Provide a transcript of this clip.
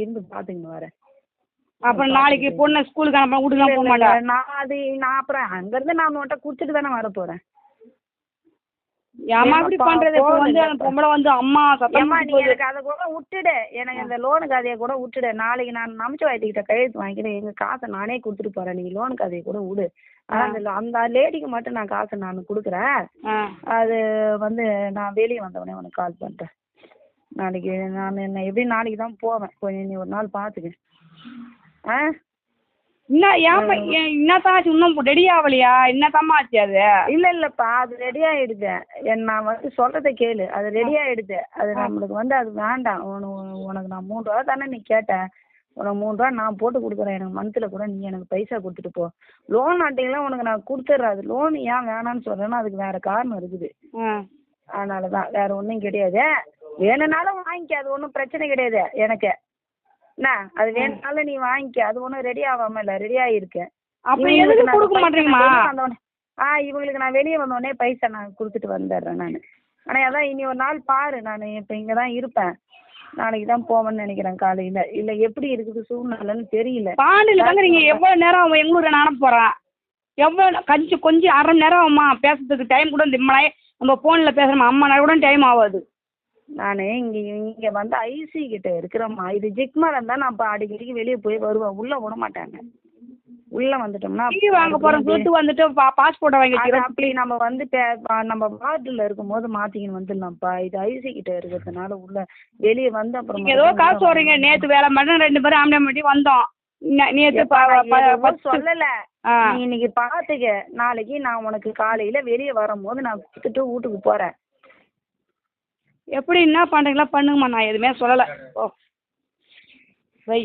இருந்து பாத்துக்கணும் வரேன். அப்புறம் நாளைக்கு பொண்ணு ஸ்கூலுக்கு அனுப்ப வீட்டுக்கு போக மாட்டேன். நான் அப்புறம் அங்க இருந்து நான் உன்கிட்ட குடுத்துட்டு தானே வர போறேன். ஏமா இப்படி பண்றது? வந்து அந்த பொம்பளை வந்து அம்மா சத்தம் நீ எனக்கு அதை கூட விட்டுடு, எனக்கு இந்த லோனு கதையை கூட விட்டுடு. நாளைக்கு நான் நமச்சிவாயத்துக்கிட்ட கையெழுத்து வாங்கிக்கிறேன், எங்க காசை நானே கொடுத்துட்டு போறேன். நீ லோனு கதையை கூட விடு. அந்த லேடிக்கு மட்டும் நான் காசை நான் கொடுக்குறேன். அது வந்து நான் வெளியே வந்தவொடனே உனக்கு கால் பண்றேன். நாளைக்கு நான் என்ன எப்படி நாளைக்கு தான் போவேன். கொஞ்சம் நீ ஒரு நாள் பாத்துக்க. என்னத்தான் ஆச்சு? இன்னும் ரெடி ஆகலையா? என்னத்தாம்மா ஆச்சு அது? இல்லப்பா, அது ரெடி ஆயிடுது. நான் வந்து சொல்றதை கேளு, அது ரெடி ஆயிடுது. அது நம்மளுக்கு வந்து அது வேண்டாம். உனக்கு நான் 3 ரூபா தானே நீ கேட்ட, உனக்கு 3 ரூபா நான் போட்டு கொடுக்குறேன். எனக்கு மந்த்ல கூட நீ எனக்கு பைசா கொடுத்துட்டு போ. லோன் ஆட்டிங்கலாம் உனக்கு நான் கொடுத்துட்றேன். அது லோன் ஏன் வேணான்னு சொல்றேன்னா அதுக்கு வேற காரணம் இருக்குது. அதனாலதான், வேற ஒன்றும் கிடையாது. வேணும்னாலும் வாங்கிக்க, அது ஒன்றும் பிரச்சனை கிடையாது எனக்கு. என்ன அது வேணும்னாலும் நீ வாங்கிக்க, அது ஒன்றும் ரெடி ஆகாம இல்லை, ரெடி ஆகிருக்கு. இவங்களுக்கு நான் வெளியே வந்தோடனே பைசா நான் கொடுத்துட்டு வந்துடுறேன் நான். ஆனால் அதான் இனி ஒரு நாள் பாரு, நான் இப்போ இங்கே தான் இருப்பேன். நாளைக்கு தான் போவேன்னு நினைக்கிறேன் காலையில். இல்லை எப்படி இருக்குது சூழ்நிலைன்னு தெரியல. பாண்டியில் தாங்க நீங்கள் எவ்வளோ நேரம் அவன் எங்களூர் நான் அனுப்ப போகிறேன். எவ்வளோ கொஞ்சம் அரை மணி நேரம் ஆகுமா பேசுறதுக்கு? டைம் கூட நம்ம ஃபோனில் பேசுகிறோம், அம்மா நேரம் கூட டைம் ஆகாது. நான் இங்கே வந்து ஐசி கிட்ட இருக்கிறோம்மா. இது ஜிக்மரம் தான். நான் இப்போ அடிக்கடிக்கு வெளியே போய் வருவேன். உள்ளே விட மாட்டாங்க. உள்ளே வந்துட்டோம்னா வாங்க போகிறோம் சொல்லிட்டு வந்துட்டு பாஸ்போர்ட்டை வாங்கிக்கிறோம். அப்படி நம்ம வந்து நம்ம வார்டில் இருக்கும்போது மாற்றிக்கின்னு வந்துடலாம்ப்பா. இது ஐசி கிட்ட இருக்கிறதுனால உள்ள வெளியே வந்து அப்புறம் ஏதோ காசு சொல்கிறீங்க. நேற்று வேலை மட்டும் 2 பேரும் ஆம்பளை பண்ணி வந்தோம். நேற்று சொல்லலை. நீ இன்னைக்கு பார்த்துக்க. நாளைக்கு நான் உனக்கு காலையில் வெளியே வரும்போது நான் கொடுத்துட்டு வீட்டுக்கு போகிறேன். எப்படி என்ன பண்ணுறீங்களா பண்ணுங்கம்மா, நான் எதுவுமே சொல்லலை. ஓ வை.